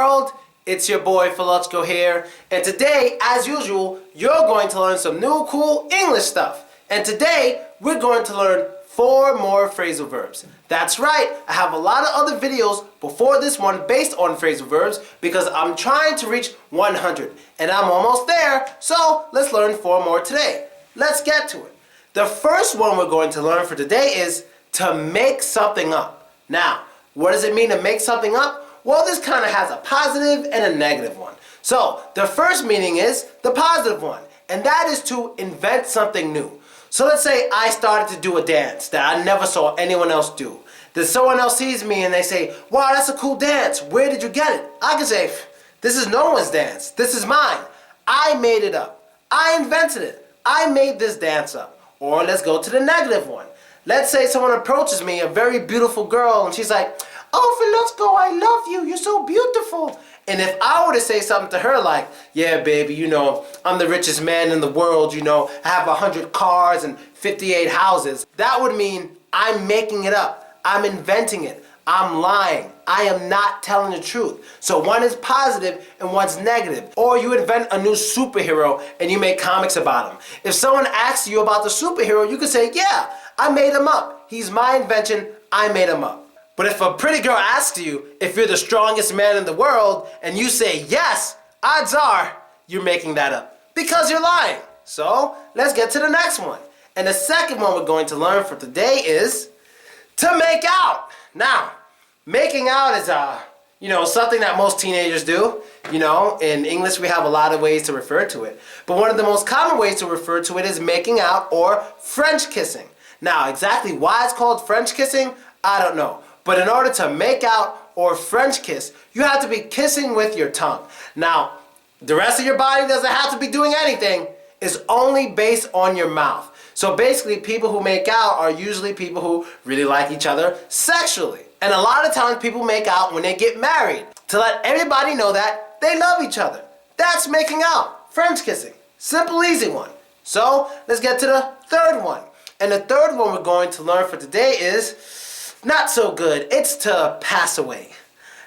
world, it's your boy Phrasal here, and today, as usual, you're going to learn some new cool English stuff. And today, we're going to learn 4 more phrasal verbs. That's right, I have a lot of other videos before this one based on phrasal verbs because I'm trying to reach 100, and I'm almost there, so let's learn 4 more today. Let's get to it. The first one we're going to learn for today is to make something up. Now, what does it mean to make something up? Well, this kind of has a positive and a negative one. So, the first meaning is the positive one, and that is to invent something new. So let's say I started to do a dance that I never saw anyone else do. Then someone else sees me and they say, wow, that's a cool dance. Where did you get it? I can say, this is no one's dance. This is mine. I made it up. I invented it. I made this dance up. Or let's go to the negative one. Let's say someone approaches me, a very beautiful girl, and she's like, oh, Phrasal, I love you. You're so beautiful. And if I were to say something to her like, yeah, baby, you know, I'm the richest man in the world, you know, I have 100 cars and 58 houses, that would mean I'm making it up. I'm inventing it. I'm lying. I am not telling the truth. So one is positive and one's negative. Or you invent a new superhero and you make comics about him. If someone asks you about the superhero, you can say, yeah, I made him up. He's my invention. I made him up. But if a pretty girl asks you if you're the strongest man in the world and you say yes, odds are you're making that up because you're lying. So let's get to the next one. And the second one we're going to learn for today is to make out. Now, making out is something that most teenagers do. You know, in English we have a lot of ways to refer to it. But one of the most common ways to refer to it is making out or French kissing. Now, exactly why it's called French kissing, I don't know. But in order to make out or French kiss, you have to be kissing with your tongue. Now, the rest of your body doesn't have to be doing anything. It's only based on your mouth. So basically, people who make out are usually people who really like each other sexually. And a lot of times people make out when they get married to let everybody know that they love each other. That's making out, French kissing. Simple, easy one. So let's get to the third one. And the third one we're going to learn for today is not so good. It's to pass away.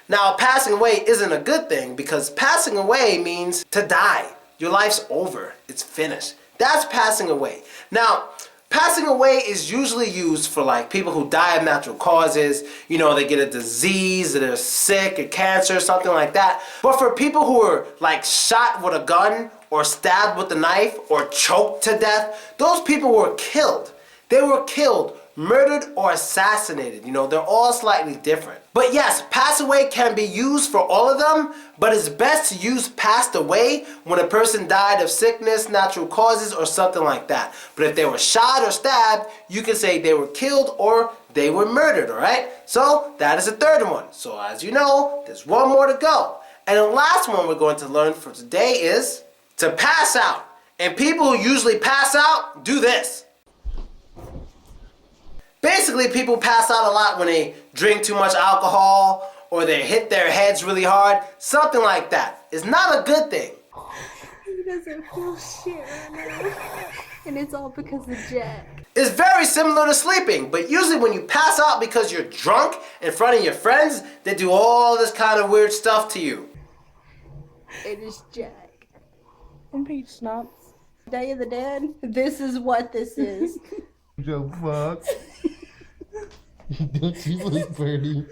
Now, passing away isn't a good thing because passing away means to die. Your life's over. It's finished. That's passing away. Now, passing away is usually used for like people who die of natural causes. You know, they get a disease, they're sick, or cancer, something like that. But for people who are like shot with a gun or stabbed with a knife or choked to death, those people were killed. They were killed, murdered, or assassinated. You know, they're all slightly different. But yes, pass away can be used for all of them, but it's best to use passed away when a person died of sickness, natural causes, or something like that. But if they were shot or stabbed, you can say they were killed or they were murdered, alright? So, that is the third one. So, as you know, there's one more to go. And the last one we're going to learn for today is to pass out. And people who usually pass out do this. Basically, people pass out a lot when they drink too much alcohol or they hit their heads really hard. Something like that. It's not a good thing. He doesn't feel shit right now. And it's all because of Jack. It's very similar to sleeping, but usually when you pass out because you're drunk in front of your friends, they do all this kind of weird stuff to you. It is Jack. And Peach Schnapps. Day of the Dead. This is what this is. The fuck? Don't you look pretty?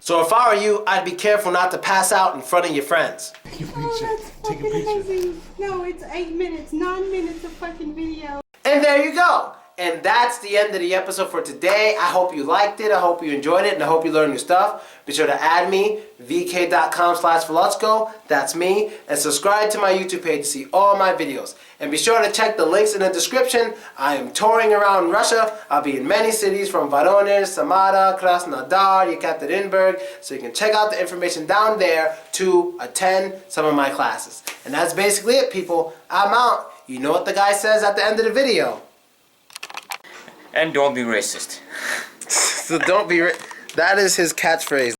So if I were you, I'd be careful not to pass out in front of your friends. Take a picture. Oh, that's Take a fucking picture. amazing. No, it's 8 minutes, 9 minutes of fucking video. And there you go. And that's the end of the episode for today. I hope you liked it. I hope you enjoyed it. And I hope you learned new stuff. Be sure to add me, vk.com/Phrasal. That's me. And subscribe to my YouTube page to see all my videos. And be sure to check the links in the description. I am touring around Russia. I'll be in many cities from Voronezh, Samara, Krasnodar, Yekaterinburg. So you can check out the information down there to attend some of my classes. And that's basically it, people. I'm out. You know what the guy says at the end of the video. And don't be racist. So don't be that is his catchphrase.